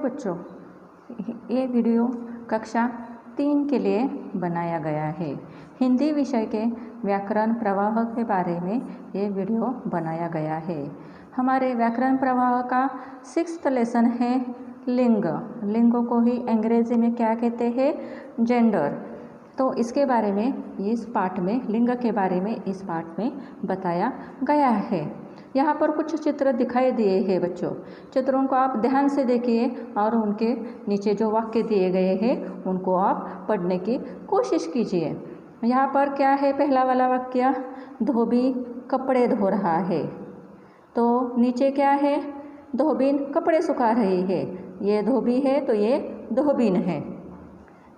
बच्चों, ये वीडियो कक्षा 3 के लिए बनाया गया है। हिंदी विषय के व्याकरण प्रवाह के बारे में ये वीडियो बनाया गया है। हमारे व्याकरण प्रवाह का 6th लेसन है लिंग। लिंग को ही अंग्रेजी में क्या कहते हैं? जेंडर। तो इसके बारे में इस पाठ में, लिंग के बारे में इस पाठ में बताया गया है। यहाँ पर कुछ चित्र दिखाई दिए हैं बच्चों। चित्रों को आप ध्यान से देखिए और उनके नीचे जो वाक्य दिए गए हैं उनको आप पढ़ने की कोशिश कीजिए। यहाँ पर क्या है? पहला वाला वाक्य, धोबी कपड़े धो रहा है। तो नीचे क्या है? धोबीन कपड़े सुखा रही है। ये धोबी है तो ये धोबीन है।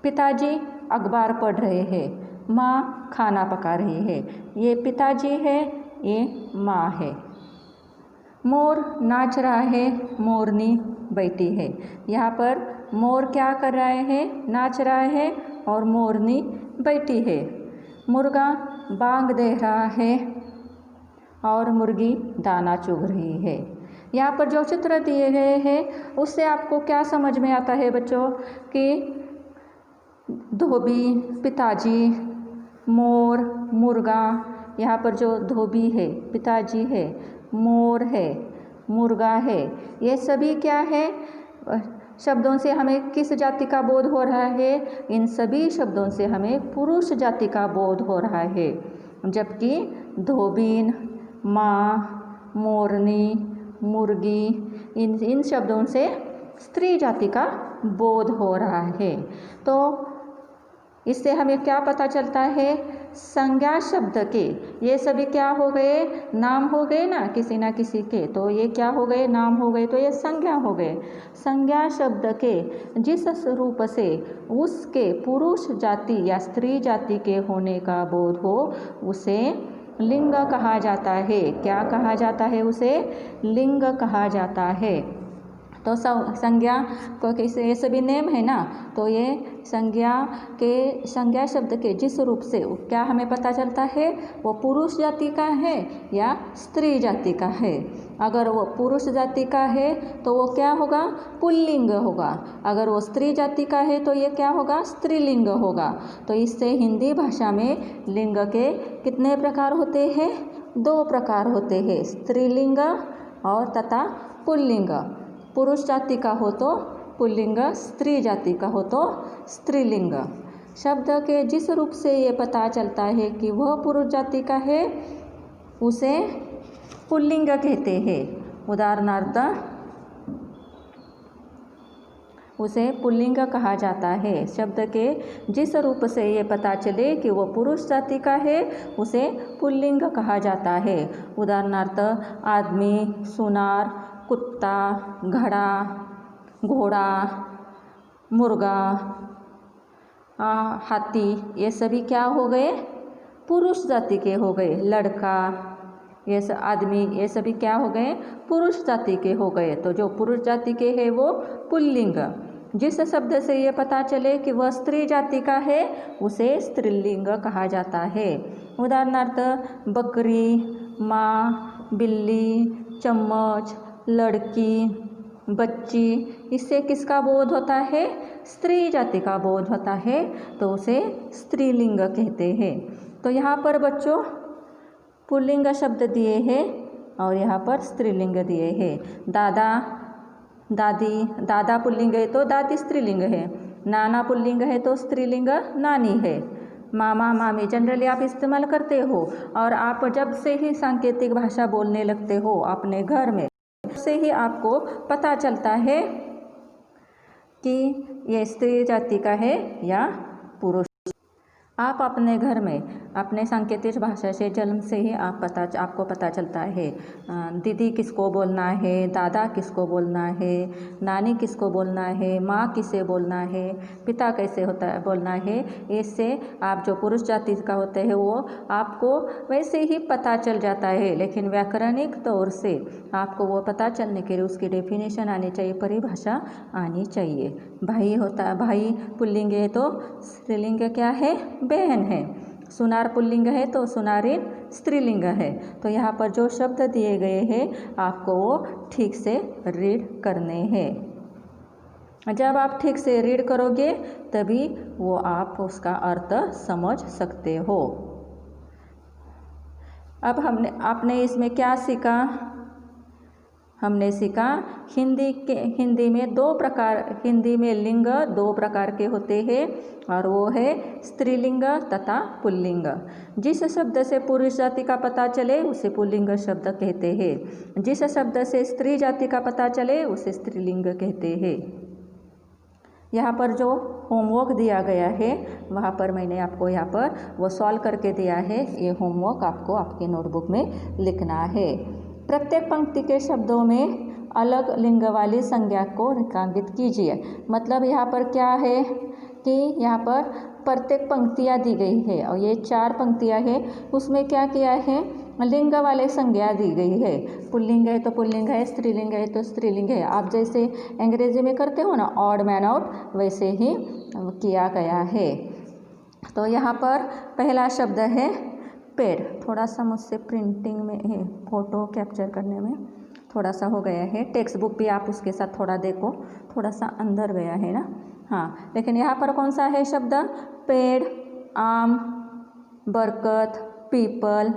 पिताजी अखबार पढ़ रहे हैं। माँ खाना पका रही है। ये पिताजी है, ये माँ है। मोर नाच रहा है, मोरनी बैठी है। यहाँ पर मोर क्या कर रहा है? नाच रहा है और मोरनी बैठी है। मुर्गा बांग दे रहा है और मुर्गी दाना चुग रही है। यहाँ पर जो चित्र दिए गए हैं उससे आपको क्या समझ में आता है बच्चों? कि धोबी, पिताजी, मोर, मुर्गा, यहाँ पर जो धोबी है, पिताजी है, मोर है, मुर्गा है, ये सभी क्या है? शब्दों से हमें किस जाति का बोध हो रहा है? इन सभी शब्दों से हमें पुरुष जाति का बोध हो रहा है। जबकि धोबीन, माँ, मोरनी, मुर्गी, इन शब्दों से स्त्री जाति का बोध हो रहा है। तो इससे हमें क्या पता चलता है? संज्ञा शब्द के, ये सभी क्या हो गए? नाम हो गए ना किसी के। तो ये क्या हो गए? नाम हो गए। तो ये संज्ञा हो गए। संज्ञा शब्द के जिस रूप से उसके पुरुष जाति या स्त्री जाति के होने का बोध हो उसे लिंग कहा जाता है। क्या कहा जाता है? उसे लिंग कहा जाता है। तो संज्ञा को कैसे, ये सभी नेम है ना, तो ये संज्ञा शब्द के जिस रूप से क्या हमें पता चलता है? वो पुरुष जाति का है या स्त्री जाति का है। अगर वो पुरुष जाति का है तो वो क्या होगा? पुल्लिंग होगा। अगर वो स्त्री जाति का है तो ये क्या होगा? स्त्रीलिंग होगा। तो इससे हिंदी भाषा में लिंग के कितने प्रकार होते हैं? 2 प्रकार होते हैं, स्त्रीलिंग और तथा पुल्लिंग। पुरुष जाति का हो तो पुल्लिंग, स्त्री जाति का हो तो स्त्रीलिंग। शब्द के जिस रूप से ये पता चलता है कि वह पुरुष जाति का है उसे पुल्लिंग कहते हैं। उदाहरणार्थ उसे पुल्लिंग कहा जाता है। शब्द के जिस रूप से ये पता चले कि वो पुरुष जाति का है उसे पुल्लिंग कहा जाता है। उदाहरणार्थ आदमी, सुनार, कुत्ता, घड़ा, घोड़ा, मुर्गा, हाथी, ये सभी क्या हो गए? पुरुष जाति के हो गए। लड़का, ये सब आदमी, ये सभी क्या हो गए? पुरुष जाति के हो गए। तो जो पुरुष जाति के है वो पुल्लिंग। जिस शब्द से ये पता चले कि वह स्त्री जाति का है उसे स्त्रीलिंग कहा जाता है। उदाहरणार्थ बकरी, माँ, बिल्ली, चम्मच, लड़की, बच्ची, इससे किसका बोध होता है? स्त्री जाति का बोध होता है, तो उसे स्त्रीलिंग कहते हैं। तो यहाँ पर बच्चों पुल्लिंग शब्द दिए हैं और यहाँ पर स्त्रीलिंग दिए हैं। दादा, दादी, दादा पुल्लिंग है तो दादी स्त्रीलिंग है। नाना पुल्लिंग है तो स्त्रीलिंग नानी है। मामा, मामी जनरली आप इस्तेमाल करते हो और आप जब से ही सांकेतिक भाषा बोलने लगते हो अपने घर में से ही आपको पता चलता है कि ये स्त्री जाति का है या पुरुष। आप अपने घर में अपने सांकेतिक भाषा से जन्म से ही आपको पता चलता है दीदी किसको बोलना है, दादा किसको बोलना है, नानी किसको बोलना है, माँ किसे बोलना है, पिता कैसे होता है बोलना है। इससे आप जो पुरुष जाति का होते हैं वो आपको वैसे ही पता चल जाता है। लेकिन व्याकरणिक तौर से आपको वो पता चलने के लिए उसकी डेफिनेशन आनी चाहिए, परिभाषा आनी चाहिए। भाई होता है, भाई पुल्लिंग है तो स्त्रीलिंग क्या है? बहन है। सुनार पुल्लिंग है तो सुनारिन स्त्रीलिंग है। तो यहाँ पर जो शब्द दिए गए हैं आपको वो ठीक से रीड करने हैं। जब आप ठीक से रीड करोगे तभी वो आप उसका अर्थ समझ सकते हो। अब आपने इसमें क्या सीखा? हमने सीखा हिंदी में लिंग दो प्रकार के होते हैं और वो है स्त्रीलिंग तथा पुल्लिंग। जिस शब्द से पुरुष जाति का पता चले उसे पुल्लिंग शब्द कहते हैं, जिस शब्द से स्त्री जाति का पता चले उसे स्त्रीलिंग कहते हैं। यहाँ पर जो होमवर्क दिया गया है वहाँ पर मैंने आपको यहाँ पर वो सॉल्व करके दिया है। ये होमवर्क आपको आपके नोटबुक में लिखना है। प्रत्येक पंक्ति के शब्दों में अलग लिंग वाली संज्ञा को रेखांकित कीजिए। मतलब यहाँ पर क्या है कि यहाँ पर प्रत्येक पंक्तियाँ दी गई है और ये 4 पंक्तियाँ हैं, उसमें क्या किया है, लिंग वाले संज्ञा दी गई है। पुल्लिंग है तो पुल्लिंग है, स्त्रीलिंग है तो स्त्रीलिंग है। आप जैसे अंग्रेजी में करते हो ना ऑड मैन आउट, वैसे ही किया गया है। तो यहाँ पर पहला शब्द है पेड़। थोड़ा सा मुझसे प्रिंटिंग में फ़ोटो कैप्चर करने में थोड़ा सा हो गया है। टेक्स्ट बुक भी आप उसके साथ थोड़ा देखो, थोड़ा सा अंदर गया है ना। हाँ, लेकिन यहाँ पर कौन सा है शब्द? पेड़, आम, बरगद, पीपल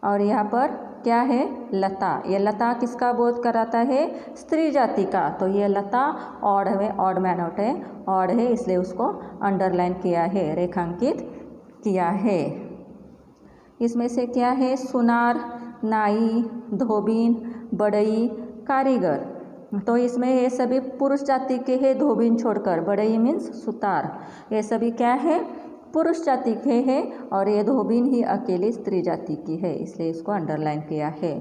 और यहाँ पर क्या है? लता। ये लता किसका बोध कराता है? स्त्री जाति का। तो ये लता ऑड है, ऑड मैन आउट है, ऑड है, इसलिए उसको अंडरलाइन किया है, रेखांकित किया है। इसमें से क्या है? सुनार, नाई, धोबीन, बढ़ई, कारीगर। तो इसमें ये सभी पुरुष जाति के हैं, धोबीन छोड़कर। बढ़ई मीन्स सुतार। ये सभी क्या है? पुरुष जाति के हैं और ये धोबीन ही अकेली स्त्री जाति की है, इसलिए इसको अंडरलाइन किया है।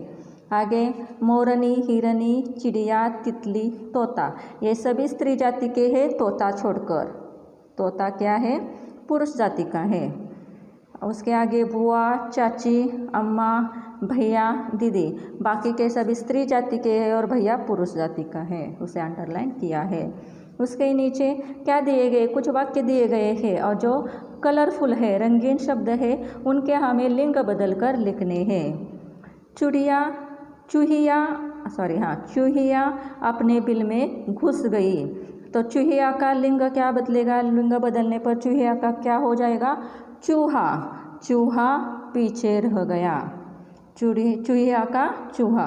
आगे मोरनी, हिरनी, चिड़िया, तितली, तोता, ये सभी स्त्री जाति के हैं, तोता छोड़कर। तोता क्या है? पुरुष जाति का है। उसके आगे बुआ, चाची, अम्मा, भैया, दीदी, बाकी के सभी स्त्री जाति के हैं और भैया पुरुष जाति का है, उसे अंडरलाइन किया है। उसके नीचे क्या दिए गए? कुछ वाक्य दिए गए हैं और जो कलरफुल है, रंगीन शब्द है, उनके हमें लिंग बदल कर लिखने हैं। चूहिया अपने बिल में घुस गई। तो चूहिया का लिंग क्या बदलेगा? लिंग बदलने पर चूहिया का क्या हो जाएगा? चूहा। चूहा पीछे रह गया। चूहिया का चूहा।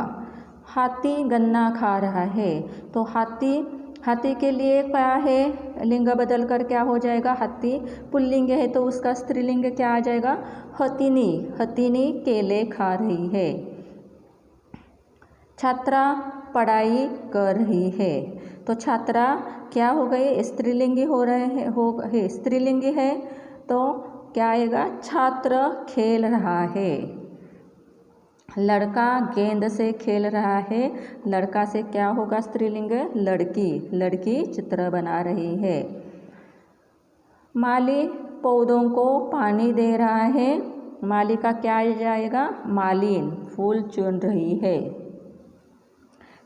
हाथी गन्ना खा रहा है। तो हाथी के लिए क्या है? लिंग बदल कर क्या हो जाएगा? हाथी पुल्लिंग है तो उसका स्त्रीलिंग क्या आ जाएगा? हथिनी। हथिनी केले खा रही है। छात्रा पढ़ाई कर रही है। तो छात्रा क्या हो गई? स्त्रीलिंगी स्त्रीलिंगी है तो क्या आएगा? छात्र खेल रहा है। लड़का गेंद से खेल रहा है। लड़का से क्या होगा स्त्रीलिंग? लड़की। लड़की चित्र बना रही है। माली पौधों को पानी दे रहा है। माली का क्या आ जाएगा? मालिन फूल चुन रही है।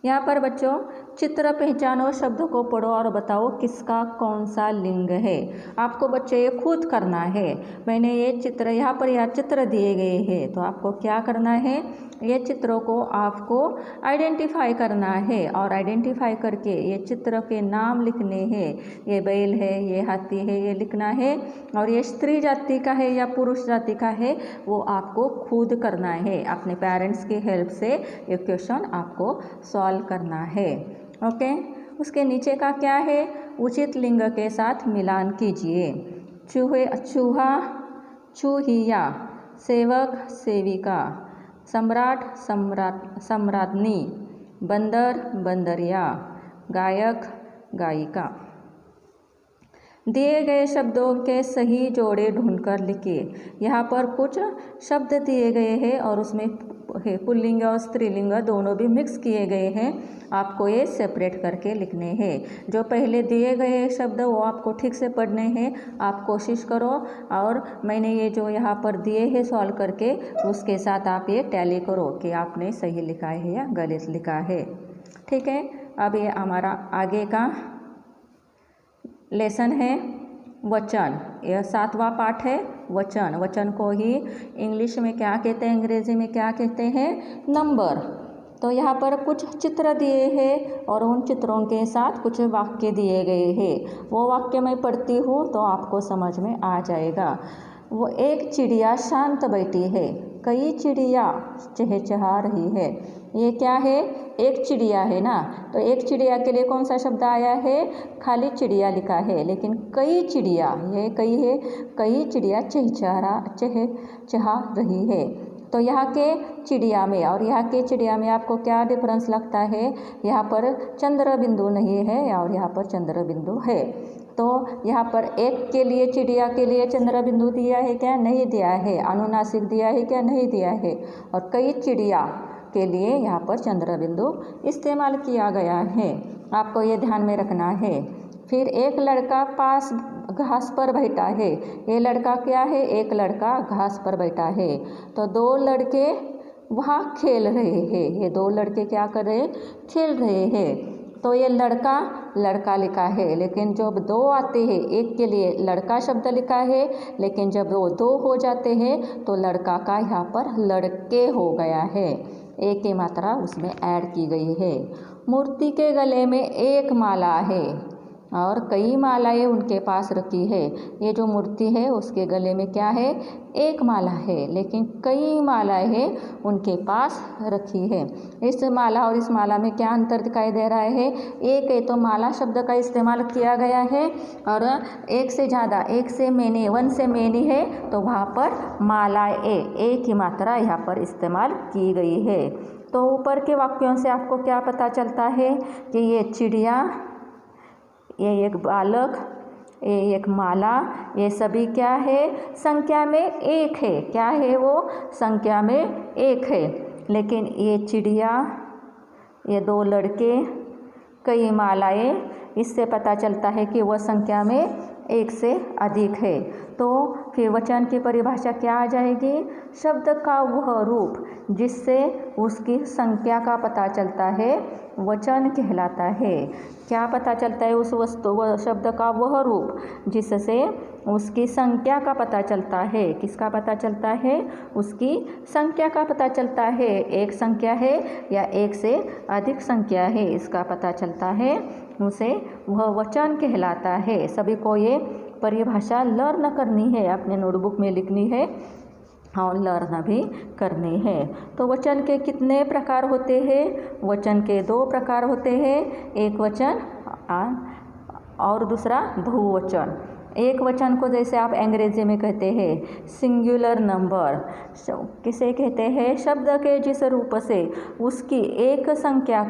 यहाँ पर बच्चों चित्र पहचानो, शब्द को पढ़ो और बताओ किसका कौन सा लिंग है। आपको बच्चे ये खुद करना है। मैंने ये चित्र यहाँ पर चित्र दिए गए हैं, तो आपको क्या करना है? ये चित्रों को आपको आइडेंटिफाई करना है और आइडेंटिफाई करके ये चित्र के नाम लिखने हैं। ये बैल है, ये हाथी है, ये लिखना है। और ये स्त्री जाति का है या पुरुष जाति का है वो आपको खुद करना है। अपने पेरेंट्स की हेल्प से ये क्वेश्चन आपको सॉल्व करना है। ओके। उसके नीचे का क्या है? उचित लिंग के साथ मिलान कीजिए। चूहा, चूहिया, सेवक, सेविका, सम्राट, सम्राज्ञी, बंदर, बंदरिया, गायक, गायिका। दिए गए शब्दों के सही जोड़े ढूंढकर लिखिए। यहाँ पर कुछ शब्द दिए गए हैं और उसमें पुल्लिंग और स्त्रीलिंग दोनों भी मिक्स किए गए हैं। आपको ये सेपरेट करके लिखने हैं। जो पहले दिए गए शब्द वो आपको ठीक से पढ़ने हैं। आप कोशिश करो और मैंने ये जो यहाँ पर दिए हैं सॉल्व करके उसके साथ आप ये टैली करो कि आपने सही लिखा है या गलत लिखा है। ठीक है। अब ये हमारा आगे का लेसन है वचन। यह 7वां पाठ है वचन। वचन को ही इंग्लिश में क्या कहते हैं, अंग्रेजी में क्या कहते हैं? नंबर। तो यहाँ पर कुछ चित्र दिए हैं और उन चित्रों के साथ कुछ वाक्य दिए गए हैं। वो वाक्य मैं पढ़ती हूँ तो आपको समझ में आ जाएगा। वो एक चिड़िया शांत बैठी है, कई चिड़िया चहचहा रही है। ये क्या है? एक चिड़िया है ना, तो एक चिड़िया के लिए कौन सा शब्द आया है? खाली चिड़िया लिखा है, लेकिन कई चिड़िया, ये कई है, कई चिड़िया चहचहा रही है। तो यहाँ के चिड़िया में और यहाँ के चिड़िया में आपको क्या डिफरेंस लगता है? यहाँ पर चंद्र बिंदु नहीं है और यहाँ पर चंद्र बिंदु है। तो यहाँ पर एक के लिए, चिड़िया के लिए चंद्र बिंदु दिया है क्या? नहीं दिया है। अनुनासिक दिया है क्या? नहीं दिया है। और कई चिड़िया के लिए यहाँ पर चंद्र बिंदु इस्तेमाल किया गया है, आपको ये ध्यान में रखना है। फिर एक लड़का पास घास पर बैठा है। ये लड़का क्या है? एक लड़का घास पर बैठा है। तो दो लड़के वहाँ खेल रहे हैं। ये दो लड़के क्या कर रहे हैं? खेल रहे हैं। तो ये लड़का लिखा है, लेकिन जब दो आते हैं, एक के लिए लड़का शब्द लिखा है, लेकिन जब वो दो हो जाते हैं तो लड़का का यहाँ पर लड़के हो गया है। एक की मात्रा उसमें ऐड की गई है। मूर्ति के गले में एक माला है और कई मालाएं उनके पास रखी है। ये जो मूर्ति है उसके गले में क्या है? एक माला है, लेकिन कई मालाएं हैं उनके पास रखी है। इस माला और इस माला में क्या अंतर दिखाई दे रहा है? एक है तो माला शब्द का इस्तेमाल किया गया है, और एक से ज़्यादा, एक से मैनी, वन से मैनी है तो वहाँ पर मालाएं, एक की मात्रा यहाँ पर इस्तेमाल की गई है। तो ऊपर के वाक्यों से आपको क्या पता चलता है कि ये चिड़िया, ये एक बालक, ये एक माला, ये सभी क्या है? संख्या में एक है। क्या है वो? संख्या में एक है। लेकिन ये चिड़िया, ये दो लड़के, कई मालाएं, इससे पता चलता है कि वह संख्या में एक से अधिक है। तो फिर वचन की परिभाषा क्या आ जाएगी? शब्द का वह रूप जिससे उसकी संख्या का पता चलता है वचन कहलाता है। क्या पता चलता है? उस वस्तु, वह शब्द का वह रूप जिससे उसकी संख्या का पता चलता है। किसका पता चलता है? उसकी संख्या का पता चलता है। एक संख्या है या एक से अधिक संख्या है, इसका पता चलता है, उसे वह वचन कहलाता है। सभी को ये परिभाषा लर्न करनी है, अपने नोटबुक में लिखनी है और लर्न भी करनी है। तो वचन के कितने प्रकार होते हैं? वचन के दो प्रकार होते हैं, एक वचन और दूसरा बहुवचन। एक वचन को जैसे आप अंग्रेजी में कहते हैं सिंगुलर नंबर, किसे कहते हैं? शब्द के जिस रूप से उसकी एक संख्या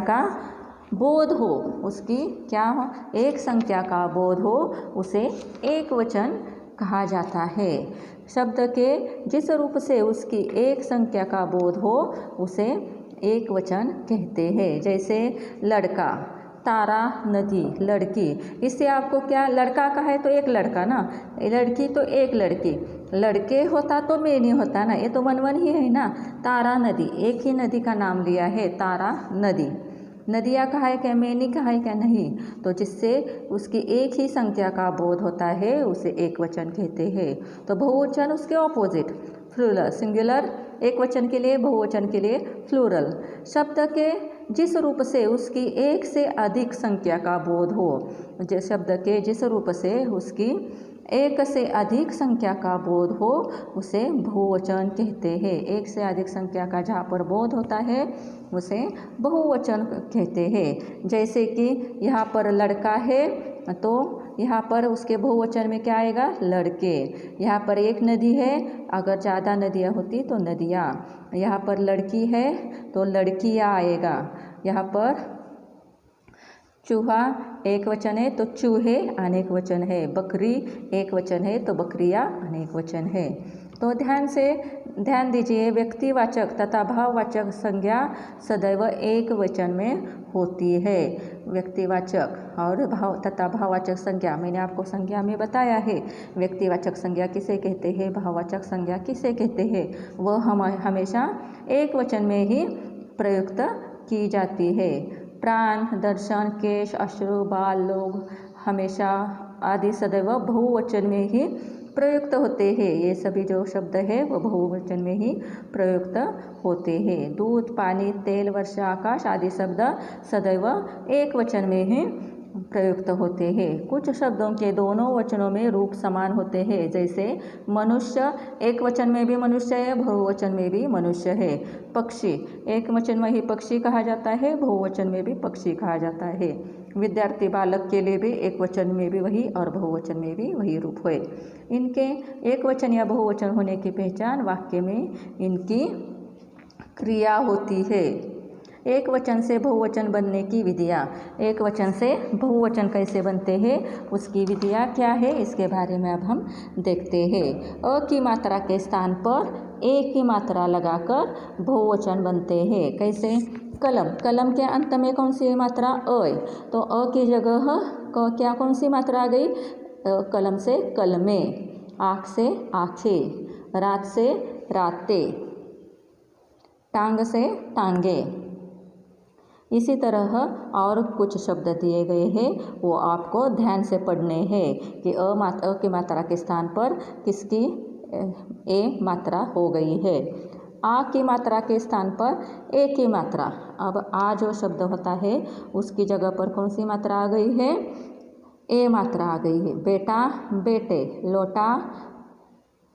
का बोध हो, उसकी क्या हो? एक संख्या का बोध हो, उसे एक वचन कहा जाता है। शब्द के जिस रूप से उसकी एक संख्या का बोध हो उसे एक वचन कहते हैं। जैसे लड़का, तारा, नदी, लड़की, इससे आपको क्या? लड़का का है तो एक लड़का ना, लड़की तो एक लड़की, लड़के होता तो मैनी होता ना, ये तो वन ही है ना। तारा, नदी, एक ही नदी का नाम लिया है, तारा, नदी। नदियाँ कहा है क्या? मैनी कहा है क्या? नहीं। तो जिससे उसकी एक ही संख्या का बोध होता है उसे एक वचन कहते हैं। तो बहुवचन उसके ऑपोजिट, प्लूरल, सिंगुलर एक वचन के लिए, बहुवचन के लिए प्लूरल। शब्द के जिस रूप से उसकी एक से अधिक संख्या का बोध हो, जिस शब्द के जिस रूप से उसकी एक से अधिक संख्या का बोध हो उसे बहुवचन कहते हैं। एक से अधिक संख्या का जहाँ पर बोध होता है उसे बहुवचन कहते हैं। जैसे कि यहाँ पर लड़का है तो यहाँ पर उसके बहुवचन में क्या आएगा? लड़के। यहाँ पर एक नदी है, अगर ज़्यादा नदियाँ होती तो नदियाँ। यहाँ पर लड़की है तो लड़कियाँ आएगा। यहाँ पर चूहा एक वचन है तो चूहे अनेक वचन है। बकरी एक वचन है तो बकरियाँ अनेक वचन है। तो ध्यान दीजिए, व्यक्तिवाचक तथा भाववाचक संज्ञा सदैव एक वचन में होती है। व्यक्तिवाचक और भाववाचक संज्ञा मैंने आपको संज्ञा में बताया है। व्यक्तिवाचक संज्ञा किसे कहते हैं, भाववाचक संज्ञा किसे कहते हैं, वह हमेशा एक वचन में ही प्रयुक्त की जाती है। प्राण, दर्शन, केश, अश्रु, बाल, लोग हमेशा आदि सदैव बहुवचन में ही प्रयुक्त होते हैं। ये सभी जो शब्द है वो बहुवचन में ही प्रयुक्त होते हैं। दूध, पानी, तेल, वर्षा, आकाश आदि शब्द सदैव एक वचन में ही प्रयुक्त होते हैं। कुछ शब्दों के दोनों वचनों में रूप समान होते हैं, जैसे मनुष्य एक वचन में भी मनुष्य है, बहुवचन में भी मनुष्य है। पक्षी एक वचन में ही पक्षी कहा जाता है, बहुवचन में भी पक्षी कहा जाता है। विद्यार्थी बालक के लिए भी एक वचन में भी वही और बहुवचन में भी वही रूप है। इनके एक वचन या बहुवचन होने की पहचान वाक्य में इनकी क्रिया होती है। एक वचन से बहुवचन बनने की विधियाँ। एक वचन से बहुवचन कैसे बनते हैं, उसकी विधियाँ क्या है, इसके बारे में अब हम देखते हैं। अ की मात्रा के स्थान पर ए की मात्रा लगाकर बहुवचन बनते हैं। कैसे? कलम, कलम के अंत में कौन सी मात्रा? अ है, तो अ की जगह क्या कौन सी मात्रा आ गई? कलम से कलमे। आँख से आँखें, रात से रातें, टांग से टांगे। इसी तरह और कुछ शब्द दिए गए हैं, वो आपको ध्यान से पढ़ने हैं कि अ की मात्रा के स्थान पर किसकी ए मात्रा हो गई है। आ की मात्रा के स्थान पर ए की मात्रा। अब आ जो शब्द होता है उसकी जगह पर कौन सी मात्रा आ गई है? ए मात्रा आ गई है। बेटा बेटे, लोटा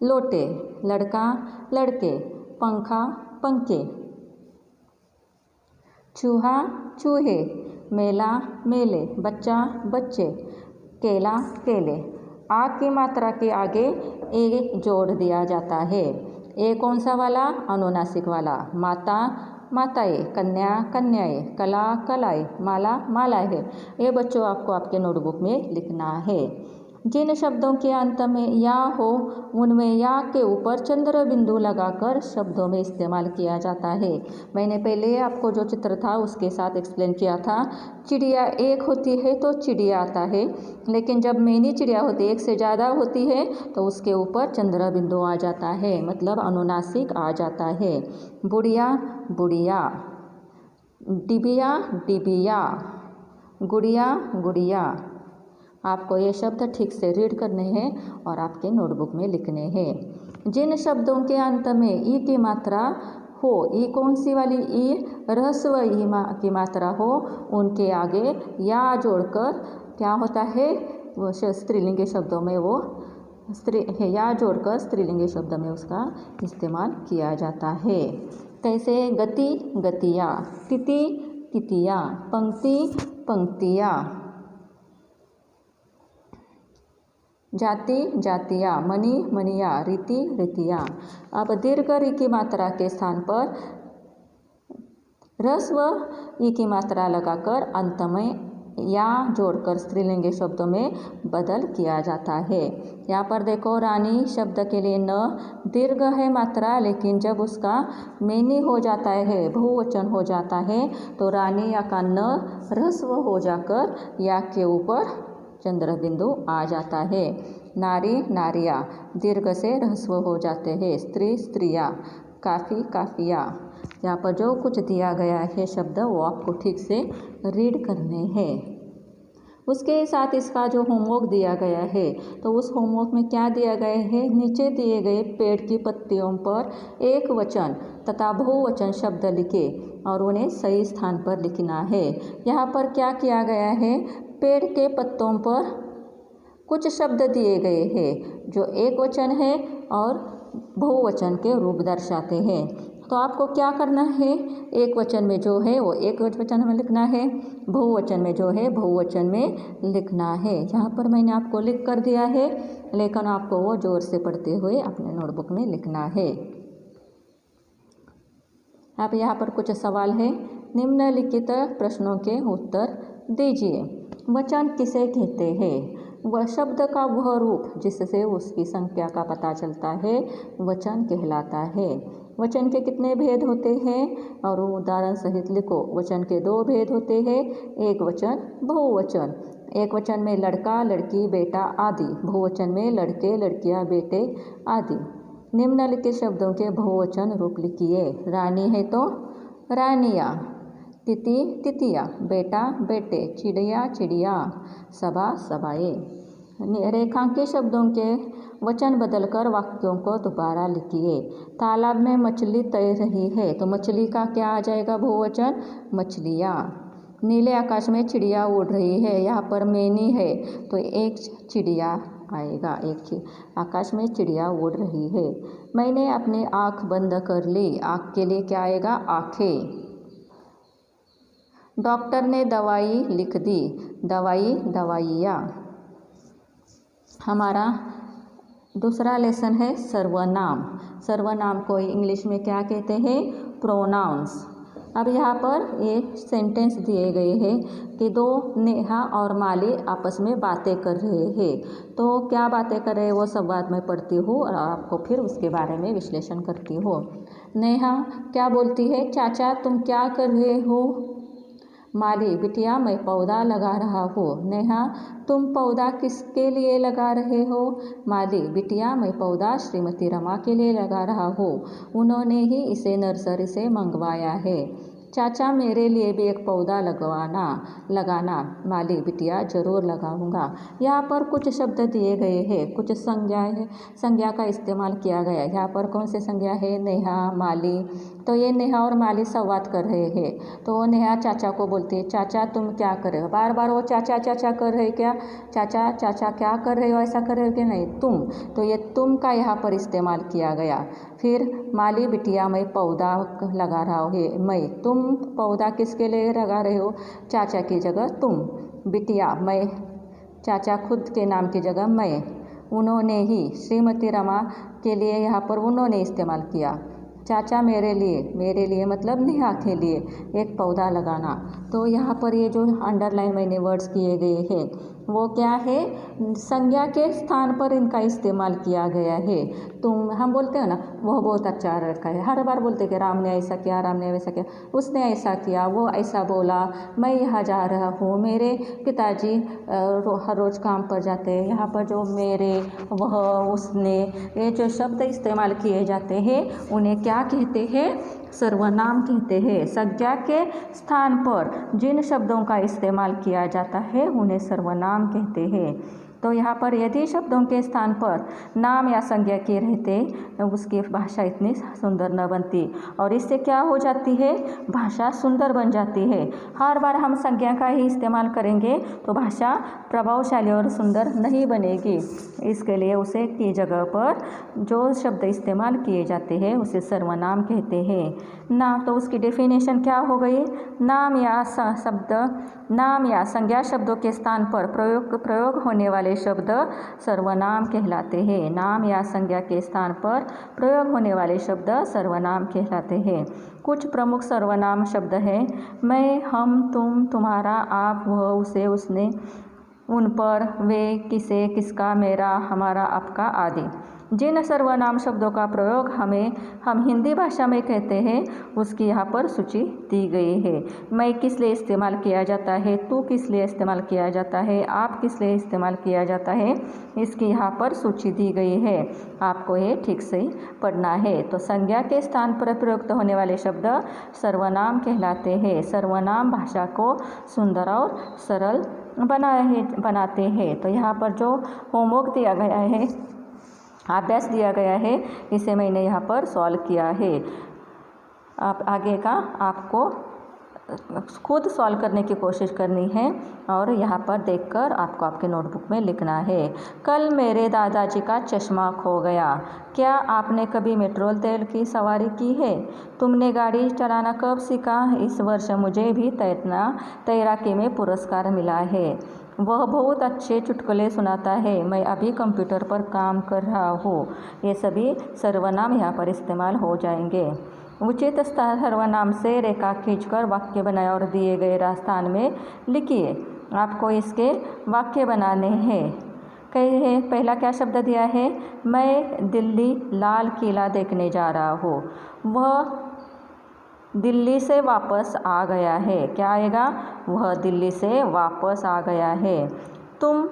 लोटे, लड़का लड़के, पंखा पंखे, चूहा चूहे, मेला मेले, बच्चा बच्चे, केला केले। आ की मात्रा के आगे ए जोड़ दिया जाता है। ए कौन सा वाला? अनुनासिक वाला। माता माताएं, कन्या कन्याएं, कला कलाएं, माला मालाएं है। ये बच्चों आपको आपके नोटबुक में लिखना है। जिन शब्दों के अंत में या हो उनमें या के ऊपर चंद्र बिंदु लगाकर शब्दों में इस्तेमाल किया जाता है। मैंने पहले आपको जो चित्र था उसके साथ एक्सप्लेन किया था। चिड़िया एक होती है तो चिड़िया आता है, लेकिन जब मैनी चिड़िया होती है, एक से ज़्यादा होती है, तो उसके ऊपर चंद्र बिंदु आ जाता है, मतलब अनुनासिक आ जाता है। बुढ़िया बुढ़िया, डिबिया डिबिया, गुड़िया गुड़िया। आपको ये शब्द ठीक से रीड करने हैं और आपके नोटबुक में लिखने हैं। जिन शब्दों के अंत में ई की मात्रा हो, ई कौन सी वाली? ई ह्रस्व ई की मात्रा हो, उनके आगे या जोड़कर क्या होता है? वो स्त्रीलिंगी शब्दों में वो या जोड़कर स्त्रीलिंगी शब्द में उसका इस्तेमाल किया जाता है। कैसे? गति गतिया, तिथि तिथिया, पंक्ति पंक्तियाँ, जाति जातिया, मणि मणिया, रीति रीतिया। अब दीर्घ री की मात्रा के स्थान पर ह्रस्व ई की मात्रा लगाकर अंत में या जोड़कर स्त्रीलिंगी शब्दों में बदल किया जाता है। यहाँ पर देखो, रानी शब्द के लिए न दीर्घ है मात्रा, लेकिन जब उसका मैनी हो जाता है, बहुवचन हो जाता है, तो रानी या का न ह्रस्व हो जाकर या के ऊपर चंद्र बिंदु आ जाता है। नारी नारिया, दीर्घ से ह्रस्व हो जाते हैं। स्त्री स्त्रिया, काफ़ी काफिया। यहाँ पर जो कुछ दिया गया है शब्द वो आपको ठीक से रीड करने हैं। उसके साथ इसका जो होमवर्क दिया गया है, तो उस होमवर्क में क्या दिया गया है? नीचे दिए गए पेड़ की पत्तियों पर एक वचन तथा बहुवचन शब्द लिखे और उन्हें सही स्थान पर लिखना है। यहाँ पर क्या किया गया है? पेड़ के पत्तों पर कुछ शब्द दिए गए हैं जो एक वचन है और बहुवचन के रूप दर्शाते हैं। तो आपको क्या करना है? एक वचन में जो है वो एक वचन में लिखना है, बहुवचन में जो है बहुवचन में लिखना है। यहाँ पर मैंने आपको लिख कर दिया है, लेकिन आपको वो जोर से पढ़ते हुए अपने नोटबुक में लिखना है। अब यहाँ पर कुछ सवाल है, निम्नलिखित प्रश्नों के उत्तर दीजिए। वचन किसे कहते हैं? वह शब्द का वह रूप जिससे उसकी संख्या का पता चलता है वचन कहलाता है। वचन के कितने भेद होते हैं और उदाहरण सहित लिखो। वचन के दो भेद होते हैं, एक वचन बहुवचन। एक वचन में लड़का लड़की बेटा आदि, बहुवचन में लड़के लड़कियां बेटे आदि। निम्नलिखित शब्दों के बहुवचन रूप लिखिए। रानी है तो रानियाँ, तिथि तिथिया, बेटा बेटे, चिड़िया चिड़िया, सभा सभाएँ। रेखांकित शब्दों के वचन बदलकर वाक्यों को दोबारा लिखिए। तालाब में मछली तैर रही है, तो मछली का क्या आ जाएगा बहुवचन? मछलियाँ। नीले आकाश में चिड़िया उड़ रही है, यहाँ पर मैनी है तो एक चिड़िया आएगा, आकाश में चिड़िया उड़ रही है। मैंने अपनी आँख बंद कर ली, आँख के लिए क्या आएगा? आँखें। डॉक्टर ने दवाई लिख दी, दवाई दवाइयाँ। हमारा दूसरा लेसन है सर्वनाम। सर्वनाम को इंग्लिश में क्या कहते हैं? प्रोनाउंस। अब यहाँ पर ये सेंटेंस दिए गए हैं कि दो नेहा और माली आपस में बातें कर रहे हैं। तो क्या बातें कर रहे हैं वो सब बात मैं पढ़ती हूँ और आपको फिर उसके बारे में विश्लेषण करती हूँ। नेहा क्या बोलती है? चाचा तुम क्या कर रहे हो? माली बिटिया मैं पौधा लगा रहा हूँ। नेहा तुम पौधा किसके लिए लगा रहे हो? माली बिटिया मैं पौधा श्रीमती रमा के लिए लगा रहा हूँ, उन्होंने ही इसे नर्सरी से मंगवाया है। चाचा मेरे लिए भी एक पौधा लगाना। माली बिटिया ज़रूर लगाऊंगा। यहाँ पर कुछ शब्द दिए गए हैं, कुछ संज्ञा का इस्तेमाल किया गया है। यहाँ पर कौन से संज्ञा है? नेहा, माली। तो ये नेहा और माली संवाद कर रहे हैं। तो नेहा चाचा को बोलती है चाचा तुम क्या कर रहे हो? बार बार वो चाचा चाचा कर रहे क्या? चाचा चाचा क्या कर रहे हो? ऐसा कर रहे हो कि नहीं? तुम। तो ये तुम का यहाँ पर इस्तेमाल किया गया। फिर माली बिटिया मैं पौधा लगा रहा हूँ। मैं, तुम पौधा किसके लिए लगा रहे हो? चाचा की जगह तुम। बिटिया मैं, चाचा खुद के नाम की जगह मैं। उन्होंने ही, श्रीमती रमा के लिए यहाँ पर उन्होंने इस्तेमाल किया। चाचा मेरे लिए मतलब नेहा के लिए एक पौधा लगाना। तो यहाँ पर ये जो अंडरलाइन मैंने वर्ड्स किए गए हैं वो क्या है? संज्ञा के स्थान पर इनका इस्तेमाल किया गया है। तुम, हम बोलते हैं ना वह बहुत अच्छा लड़का है, हर बार बोलते कि राम ने ऐसा किया, राम ने वैसा किया, उसने ऐसा किया, वो ऐसा बोला, मैं यहाँ जा रहा हूँ, मेरे पिताजी हर रोज़ काम पर जाते हैं। यहाँ पर जो मेरे, वह, उसने, ये जो शब्द इस्तेमाल किए जाते हैं उन्हें क्या कहते हैं? सर्वनाम कहते हैं। संज्ञा के स्थान पर जिन शब्दों का इस्तेमाल किया जाता है उन्हें सर्वनाम कहते हैं। तो यहाँ पर यदि शब्दों के स्थान पर नाम या संज्ञा के रहते उसकी भाषा इतनी सुंदर न बनती, और इससे क्या हो जाती है? भाषा सुंदर बन जाती है। हर बार हम संज्ञा का ही इस्तेमाल करेंगे तो भाषा प्रभावशाली और सुंदर नहीं बनेगी। इसके लिए उसे की जगह पर जो शब्द इस्तेमाल किए जाते हैं उसे सर्वनाम कहते हैं। नाम, तो उसकी डेफिनेशन क्या हो गई? नाम या संज्ञा शब्दों के स्थान पर प्रयोग होने वाले शब्द सर्वनाम कहलाते हैं। नाम या संज्ञा के स्थान पर प्रयोग होने वाले शब्द सर्वनाम कहलाते हैं। कुछ प्रमुख सर्वनाम शब्द हैं: मैं, हम, तुम, तुम्हारा, आप, वह, उसे, उसने, उन पर, वे, किसे, किसका, मेरा, हमारा, आपका आदि। जिन सर्वनाम शब्दों का प्रयोग हम हिंदी भाषा में कहते हैं उसकी यहाँ पर सूची दी गई है। मैं किस लिए इस्तेमाल किया जाता है, तू किस लिए इस्तेमाल किया जाता है, आप किस लिए इस्तेमाल किया जाता है, इसकी यहाँ पर सूची दी गई है। आपको ये ठीक से पढ़ना है। तो संज्ञा के स्थान पर प्रयुक्त होने वाले शब्द सर्वनाम कहलाते हैं। सर्वनाम भाषा को सुंदर और सरल बनाते हैं। तो यहाँ पर जो होमवर्क दिया गया है, अभ्यास दिया गया है, इसे मैंने यहाँ पर सॉल्व किया है। आप आगे का आपको खुद सॉल्व करने की कोशिश करनी है और यहाँ पर देखकर आपको आपके नोटबुक में लिखना है। कल मेरे दादाजी का चश्मा खो गया। क्या आपने कभी मेट्रो रेल की सवारी की है? तुमने गाड़ी चलाना कब सीखा? इस वर्ष मुझे भी तैराकी में पुरस्कार मिला है। वह बहुत अच्छे चुटकुले सुनाता है। मैं अभी कंप्यूटर पर काम कर रहा हूँ। ये सभी सर्वनाम यहाँ पर इस्तेमाल हो जाएंगे। उचित सर्वनाम से रेखा खींचकर वाक्य बनाएं और दिए गए स्थान में लिखिए। आपको इसके वाक्य बनाने हैं। कहिए, पहला क्या शब्द दिया है? मैं दिल्ली लाल किला देखने जा रहा हूँ। वह दिल्ली से वापस आ गया है। क्या आएगा? वह दिल्ली से वापस आ गया है। तुम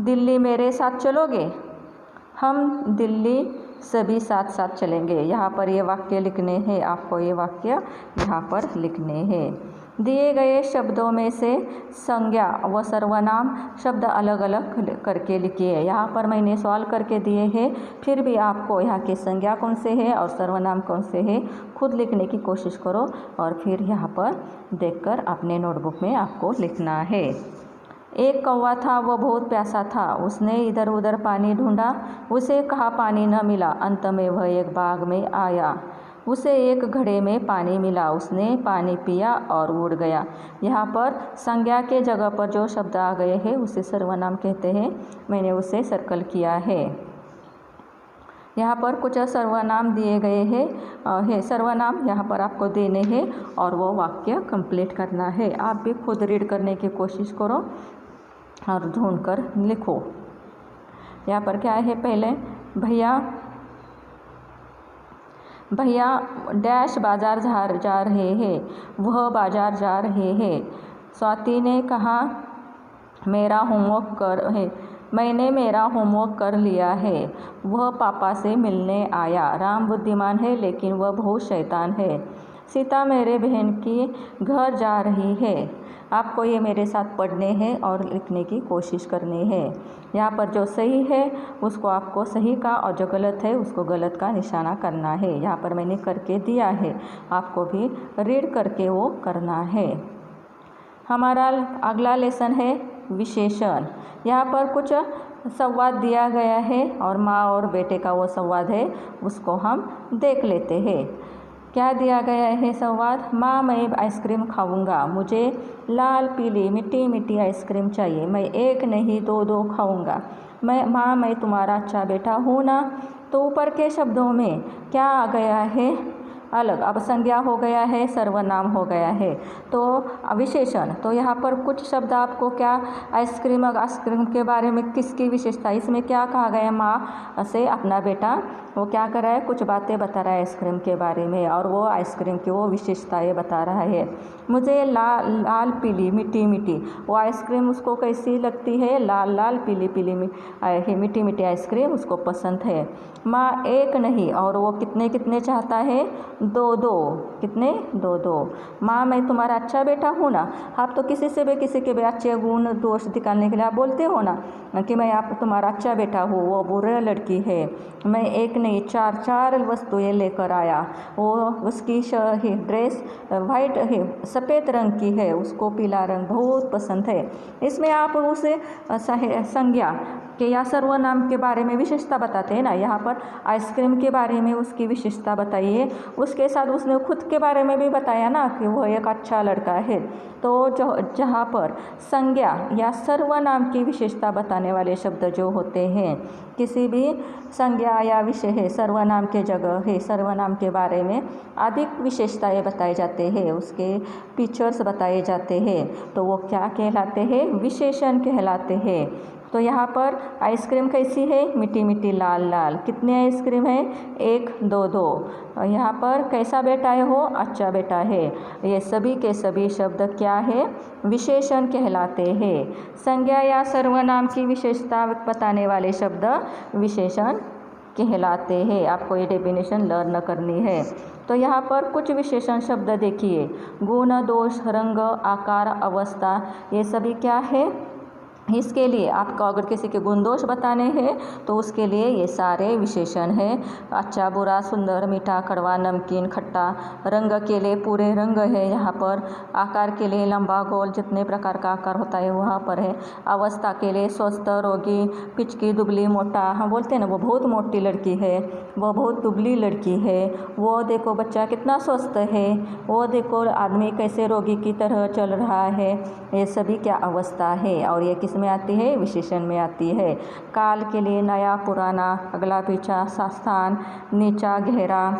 दिल्ली मेरे साथ चलोगे? हम दिल्ली सभी साथ साथ चलेंगे। यहाँ पर ये वाक्य लिखने हैं, आपको ये वाक्य यहाँ पर लिखने हैं। दिए गए शब्दों में से संज्ञा व सर्वनाम शब्द अलग अलग करके लिखिए। यहाँ पर मैंने सॉल्व करके दिए हैं, फिर भी आपको यहाँ की संज्ञा कौन से है और सर्वनाम कौन से है खुद लिखने की कोशिश करो और फिर यहाँ पर देखकर अपने नोटबुक में आपको लिखना है। एक कौवा था, वह बहुत प्यासा था। उसने इधर उधर पानी ढूंढा, उसे कहाँ पानी न मिला। अंत में वह एक बाग में आया, उसे एक घड़े में पानी मिला। उसने पानी पिया और उड़ गया। यहाँ पर संज्ञा के जगह पर जो शब्द आ गए हैं उसे सर्वनाम कहते हैं। मैंने उसे सर्कल किया है। यहाँ पर कुछ सर्वनाम दिए गए हैं सर्वनाम यहाँ पर आपको देने हैं और वो वाक्य कंप्लीट करना है। आप भी खुद रीड करने की कोशिश करो और ढूंढ कर लिखो। यहाँ पर क्या है, पहले भैया डैश बाजार जा रहे हैं, वह बाजार जा रहे हैं। स्वाति ने कहा मैंने मेरा होमवर्क कर लिया है। वह पापा से मिलने आया। राम बुद्धिमान है लेकिन वह बहुत शैतान है। सीता मेरे बहन की घर जा रही है। आपको ये मेरे साथ पढ़ने हैं और लिखने की कोशिश करनी है। यहाँ पर जो सही है उसको आपको सही का और जो गलत है उसको गलत का निशाना करना है। यहाँ पर मैंने करके दिया है, आपको भी रीड करके वो करना है। हमारा अगला लेसन है विशेषण। यहाँ पर कुछ संवाद दिया गया है और माँ और बेटे का वो संवाद है, उसको हम देख लेते हैं। क्या दिया गया है संवाद? माँ मैं आइसक्रीम खाऊंगा, मुझे लाल पीली मीठी मीठी आइसक्रीम चाहिए। मैं एक नहीं दो खाऊंगा। माँ मैं तुम्हारा अच्छा बेटा हूँ ना। तो ऊपर के शब्दों में क्या आ गया है? अलग। अब संज्ञा हो गया है, सर्वनाम हो गया है, तो विशेषण। तो यहाँ पर कुछ शब्द आपको क्या आइसक्रीम के बारे में किसकी विशेषता, इसमें क्या कहा गया? माँ से अपना बेटा वो क्या कर रहा है, कुछ बातें बता रहा है आइसक्रीम के बारे में और वो आइसक्रीम की वो विशेषताएँ बता रहा है। मुझे लाल पीली मीठी मीठी, वो आइसक्रीम उसको कैसी लगती है? लाल पीली पीली मीठी मीठी आइसक्रीम उसको पसंद है। माँ एक नहीं, और वो कितने चाहता है? दो। कितने? दो। माँ मैं तुम्हारा अच्छा बेटा हूँ ना। आप तो किसी के भी अच्छे गुण दोष दिखाने के लिए आप बोलते हो ना कि मैं आप तुम्हारा अच्छा बेटा हूँ। वो बुरा लड़की है। मैं एक नहीं चार वस्तुएं लेकर आया। वो उसकी ड्रेस वाइट है, सफ़ेद रंग की है, उसको पीला रंग बहुत पसंद है। इसमें आप उसे संज्ञा के या सर्वनाम के बारे में विशेषता बताते हैं ना। यहाँ पर आइसक्रीम के बारे में उसकी विशेषता बताइए, उसके साथ उसने खुद के बारे में भी बताया ना कि वह एक अच्छा लड़का है। तो जहाँ पर संज्ञा या सर्वनाम की विशेषता बताने वाले शब्द जो होते हैं, किसी भी संज्ञा या विषय सर्वनाम के जगह है, सर्वनाम के बारे में अधिक विशेषताएं बताए जाते हैं, उसके फीचर्स बताए जाते हैं, तो वो क्या कहलाते हैं? विशेषण कहलाते हैं। तो यहाँ पर आइसक्रीम कैसी है? मीठी मीठी लाल। कितने आइसक्रीम है? एक दो। यहाँ पर कैसा बेटा है? हो अच्छा बेटा है। ये सभी के सभी शब्द क्या है? विशेषण कहलाते हैं। संज्ञा या सर्वनाम की विशेषता बताने वाले शब्द विशेषण कहलाते हैं। आपको ये डेफिनेशन लर्न करनी है। तो यहाँ पर कुछ विशेषण शब्द देखिए, गुण, दोष, रंग, आकार, अवस्था, ये सभी क्या है? इसके लिए आपको अगर किसी के गुण दोष बताने हैं तो उसके लिए ये सारे विशेषण हैं। अच्छा बुरा, सुंदर, मीठा, कड़वा, नमकीन, खट्टा। रंग के लिए पूरे रंग है यहाँ पर। आकार के लिए लंबा गोल, जितने प्रकार का आकार होता है वहाँ पर है। अवस्था के लिए स्वस्थ, रोगी, पिचकी, दुबली, मोटा। हम बोलते हैं ना वो बहुत मोटी लड़की है, वो बहुत दुबली लड़की है। वो देखो बच्चा कितना स्वस्थ है, वो देखो आदमी कैसे रोगी की तरह चल रहा है। ये सभी क्या अवस्था है और ये किस में आती है? विशेषण में आती है। काल के लिए नया पुराना, अगला पीछा, स्थान, नीचा गहरा,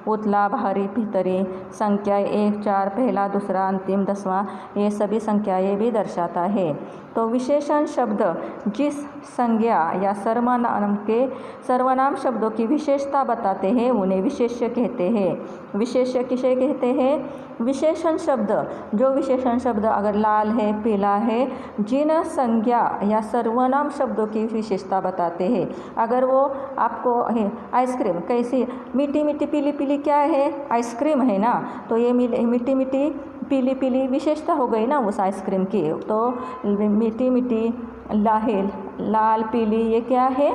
उतला भारी भीतरी। संख्या 1 4 पहला दूसरा अंतिम 10वां, ये सभी संख्याएं भी दर्शाता है। तो विशेषण शब्द जिस संज्ञा या सर्वनाम शब्दों की विशेषता बताते हैं उन्हें विशेष्य कहते हैं। विशेष्य किसे कहते हैं? विशेषण शब्द, जो विशेषण शब्द अगर लाल है, पीला है, जिन संज्ञा या सर्वनाम शब्दों की विशेषता बताते हैं। अगर वो आपको आइसक्रीम कैसी मीठी मीठी पीली पीली मिट्टी क्या है? आइसक्रीम है ना, तो ये मिट्टी मिट्टी पीली पीली विशेषता हो गई ना उस आइसक्रीम की। तो मिट्टी मिट्टी लाल पीली ये क्या है?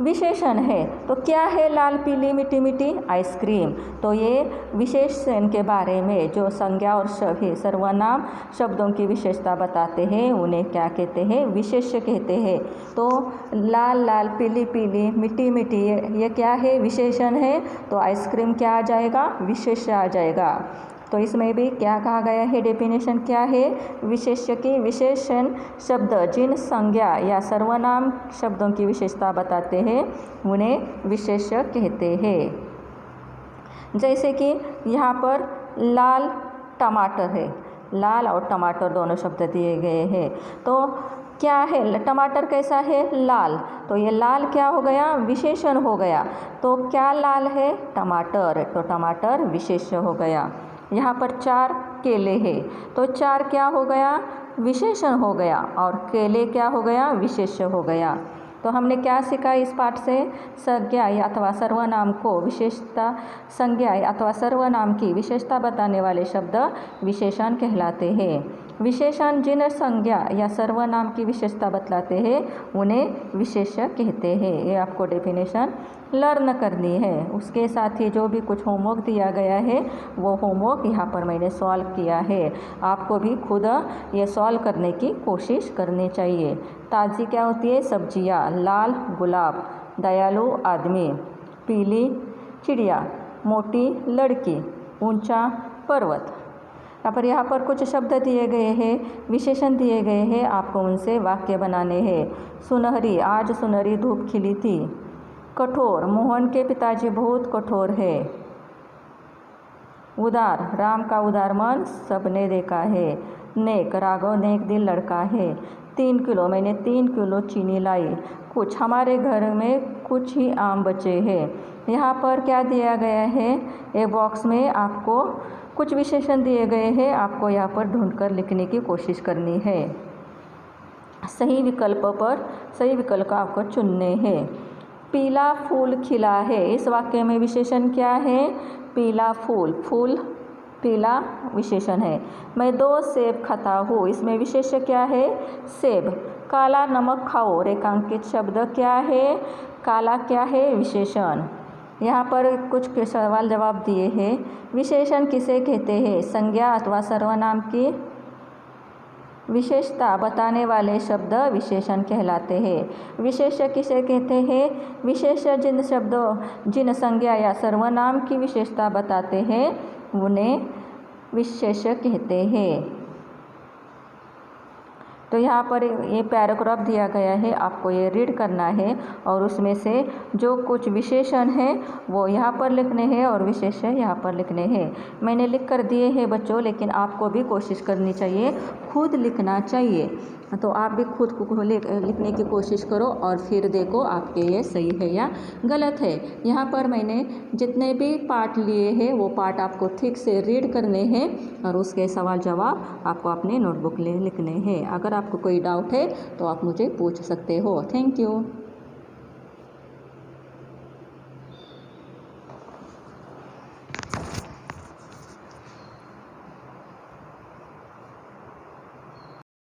विशेषण है। तो क्या है लाल पीली मिट्टी मिट्टी? आइसक्रीम। तो ये विशेषण के बारे में जो संज्ञा और सर्वनाम शब्दों की विशेषता बताते हैं उन्हें क्या कहते हैं? विशेष्य कहते हैं। तो लाल लाल पीली पीली मिट्टी मिट्टी ये क्या है? विशेषण है। तो आइसक्रीम क्या आ जाएगा? विशेष्य आ जाएगा। तो इसमें भी क्या कहा गया है? डेफिनेशन क्या है? विशेष्य की विशेषण शब्द जिन संज्ञा या सर्वनाम शब्दों की विशेषता बताते हैं उन्हें विशेष्य कहते हैं। जैसे कि यहाँ पर लाल टमाटर है, लाल और टमाटर दोनों शब्द दिए गए हैं। तो क्या है? टमाटर कैसा है? लाल। तो ये लाल क्या हो गया? विशेषण हो गया। तो क्या लाल है? टमाटर। तो टमाटर विशेष्य हो गया। यहाँ पर 4 केले हैं, तो 4 क्या हो गया? विशेषण हो गया, और केले क्या हो गया? विशेष्य हो गया। तो हमने क्या सीखा इस पाठ से? संज्ञा अथवा सर्वनाम को विशेषता, संज्ञा अथवा सर्वनाम की विशेषता बताने वाले शब्द विशेषण कहलाते हैं। विशेषण जिन संज्ञा या सर्वनाम की विशेषता बतलाते हैं उन्हें विशेष्य कहते हैं। ये आपको डेफिनेशन लर्न करनी है। उसके साथ ही जो भी कुछ होमवर्क दिया गया है वो होमवर्क यहाँ पर मैंने सॉल्व किया है। आपको भी खुद ये सॉल्व करने की कोशिश करनी चाहिए। ताज़ी क्या होती है? सब्जियाँ। लाल गुलाब, दयालु आदमी, पीली चिड़िया, मोटी लड़की, ऊंचा पर्वत। यहाँ पर कुछ शब्द दिए गए हैं, विशेषण दिए गए हैं, आपको उनसे वाक्य बनाने हैं। सुनहरी, आज सुनहरी धूप खिली थी। कठोर, मोहन के पिताजी बहुत कठोर है। उदार, राम का उदार मन सबने देखा है। नेक, राघव नेक दिल लड़का है। 3 किलो, मैंने 3 किलो चीनी लाई। कुछ, हमारे घर में कुछ ही आम बचे हैं। यहाँ पर क्या दिया गया है? एक बॉक्स में आपको कुछ विशेषण दिए गए हैं, आपको यहाँ पर ढूंढकर लिखने की कोशिश करनी है। सही विकल्प आपको चुनने हैं। पीला फूल खिला है, इस वाक्य में विशेषण क्या है? पीला फूल, फूल पीला विशेषण है। मैं 2 सेब खाता हूँ, इसमें विशेष्य क्या है? सेब। काला नमक खाओ, रेखांकित शब्द क्या है? काला क्या है? विशेषण। यहाँ पर कुछ सवाल जवाब दिए हैं। विशेषण किसे कहते हैं? संज्ञा अथवा सर्वनाम की विशेषता बताने वाले शब्द विशेषण कहलाते हैं। विशेष्य किसे कहते हैं? विशेष्य जिन संज्ञा या सर्वनाम की विशेषता बताते हैं उन्हें विशेष्य कहते हैं। तो यहाँ पर ये पैराग्राफ दिया गया है, आपको ये रीड करना है और उसमें से जो कुछ विशेषण हैं वो यहाँ पर लिखने हैं और विशेष्य यहाँ पर लिखने हैं। मैंने लिख कर दिए हैं बच्चों, लेकिन आपको भी कोशिश करनी चाहिए, खुद लिखना चाहिए। तो आप भी खुद को लिखने की कोशिश करो और फिर देखो आपके ये सही है या गलत है। यहाँ पर मैंने जितने भी पार्ट लिए हैं वो पार्ट आपको ठीक से रीड करने हैं और उसके सवाल जवाब आपको अपने नोटबुक में लिखने हैं। अगर आपको कोई डाउट है तो आप मुझे पूछ सकते हो। Thank you.